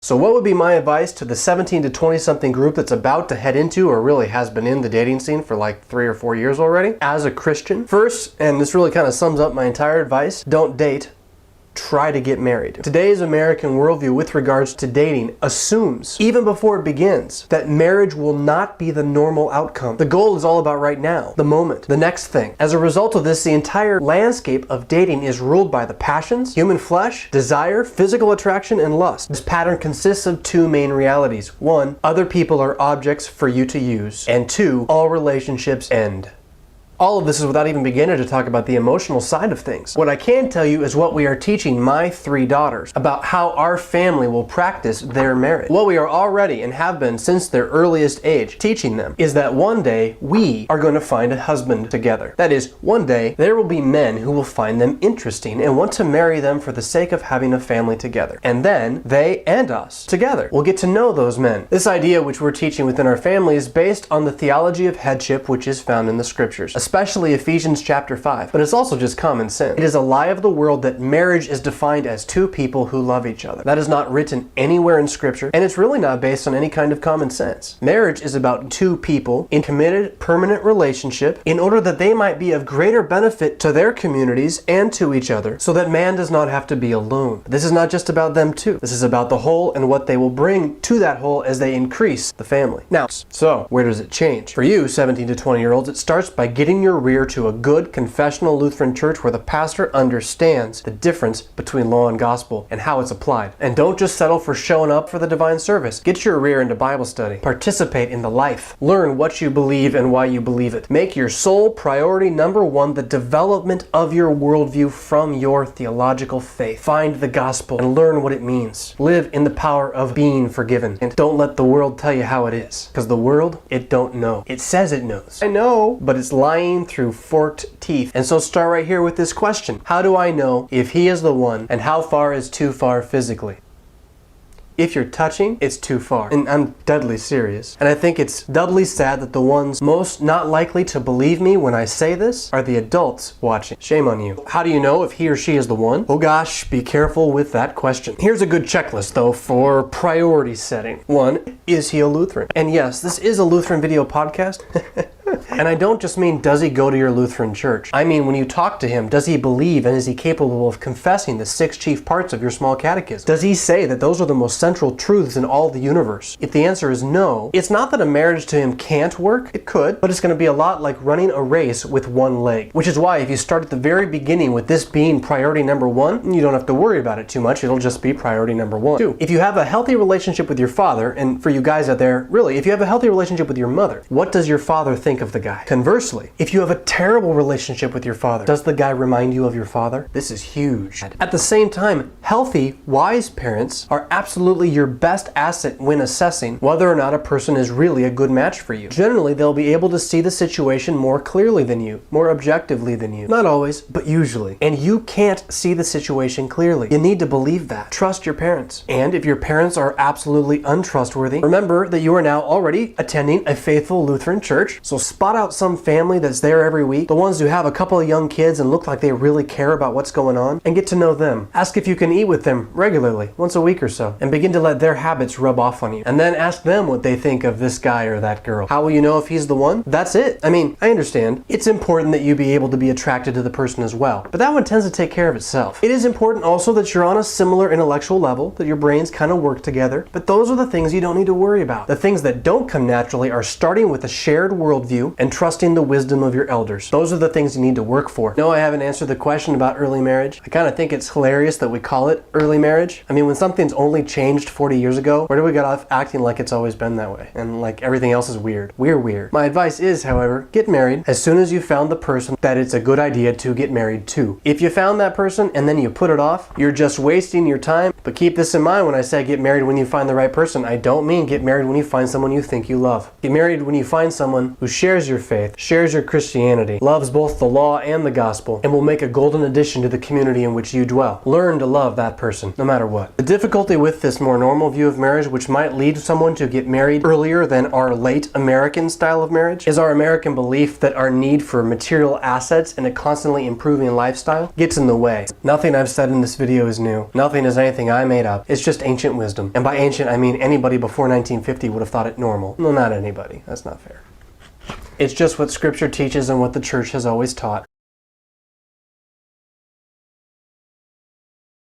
So what would be my advice to the 17 to 20 something group that's about to head into or really has been in the dating scene for like 3 or 4 years already? As a Christian, first, and this really kind of sums up my entire advice, don't date. Try to get married. Today's American worldview with regards to dating assumes, even before it begins, that marriage will not be the normal outcome. The goal is all about right now, the moment, the next thing. As a result of this, the entire landscape of dating is ruled by the passions, human flesh, desire, physical attraction, and lust. This pattern consists of two main realities. One, other people are objects for you to use. And two, all relationships end. All of this is without even beginning to talk about the emotional side of things. What I can tell you is what we are teaching my 3 daughters about how our family will practice their marriage. What we are already and have been since their earliest age teaching them is that one day we are going to find a husband together. That is, one day there will be men who will find them interesting and want to marry them for the sake of having a family together. And then they and us together will get to know those men. This idea which we're teaching within our family is based on the theology of headship which is found in the scriptures, especially Ephesians chapter 5, but it's also just common sense. It is a lie of the world that marriage is defined as 2 people who love each other. That is not written anywhere in scripture, and it's really not based on any kind of common sense. Marriage is about 2 people in committed, permanent relationship in order that they might be of greater benefit to their communities and to each other, so that man does not have to be alone. This is not just about them too. This is about the whole and what they will bring to that whole as they increase the family. Now, so where does it change? For you, 17 to 20-year-olds, it starts by getting your rear to a good confessional Lutheran church where the pastor understands the difference between law and gospel and how it's applied. And don't just settle for showing up for the divine service. Get your rear into Bible study. Participate in the life. Learn what you believe and why you believe it. Make your sole priority number 1 the development of your worldview from your theological faith. Find the gospel and learn what it means. Live in the power of being forgiven. And don't let the world tell you how it is. Because the world, it don't know. It says it knows. I know, but it's lying through forked teeth. And so start right here with this question. How do I know if he is the one, and how far is too far physically? If you're touching, it's too far. And I'm deadly serious. And I think it's doubly sad that the ones most not likely to believe me when I say this are the adults watching. Shame on you. How do you know if he or she is the one? Oh gosh, be careful with that question. Here's a good checklist though for priority setting. 1, is he a Lutheran? And yes, this is a Lutheran video podcast. And I don't just mean, does he go to your Lutheran church? I mean, when you talk to him, does he believe and is he capable of confessing the 6 chief parts of your small catechism? Does he say that those are the most central truths in all the universe? If the answer is no, it's not that a marriage to him can't work. It could, but it's going to be a lot like running a race with 1 leg. Which is why if you start at the very beginning with this being priority number 1, you don't have to worry about it too much. It'll just be priority number 1. 2, if you have a healthy relationship with your father, and for you guys out there, really, if you have a healthy relationship with your mother, what does your father think of the guy? Conversely, if you have a terrible relationship with your father, does the guy remind you of your father? This is huge. At the same time, healthy, wise parents are absolutely your best asset when assessing whether or not a person is really a good match for you. Generally, they'll be able to see the situation more clearly than you, more objectively than you. Not always, but usually. And you can't see the situation clearly. You need to believe that. Trust your parents. And if your parents are absolutely untrustworthy, remember that you are now already attending a faithful Lutheran church, so spot out some family that's there every week, the ones who have a couple of young kids and look like they really care about what's going on, and get to know them. Ask if you can eat with them regularly, once a week or so, and begin to let their habits rub off on you. And then ask them what they think of this guy or that girl. How will you know if he's the one? That's it. I mean, I understand. It's important that you be able to be attracted to the person as well, but that one tends to take care of itself. It is important also that you're on a similar intellectual level, that your brains kind of work together, but those are the things you don't need to worry about. The things that don't come naturally are starting with a shared worldview and trusting the wisdom of your elders. Those are the things you need to work for. No, I haven't answered the question about early marriage. I kind of think it's hilarious that we call it early marriage. I mean, when something's only changed 40 years ago, where do we get off acting like it's always been that way? And like everything else is weird. We're weird. My advice is, however, get married as soon as you found the person that it's a good idea to get married to. If you found that person and then you put it off, you're just wasting your time. But keep this in mind when I say get married when you find the right person. I don't mean get married when you find someone you think you love. Get married when you find someone who shares your your faith, shares your Christianity, loves both the law and the gospel, and will make a golden addition to the community in which you dwell. Learn to love that person, no matter what. The difficulty with this more normal view of marriage, which might lead someone to get married earlier than our late American style of marriage, is our American belief that our need for material assets and a constantly improving lifestyle gets in the way. Nothing I've said in this video is new. Nothing is anything I made up. It's just ancient wisdom. And by ancient, I mean anybody before 1950 would have thought it normal. No, not anybody. That's not fair. It's just what Scripture teaches and what the church has always taught.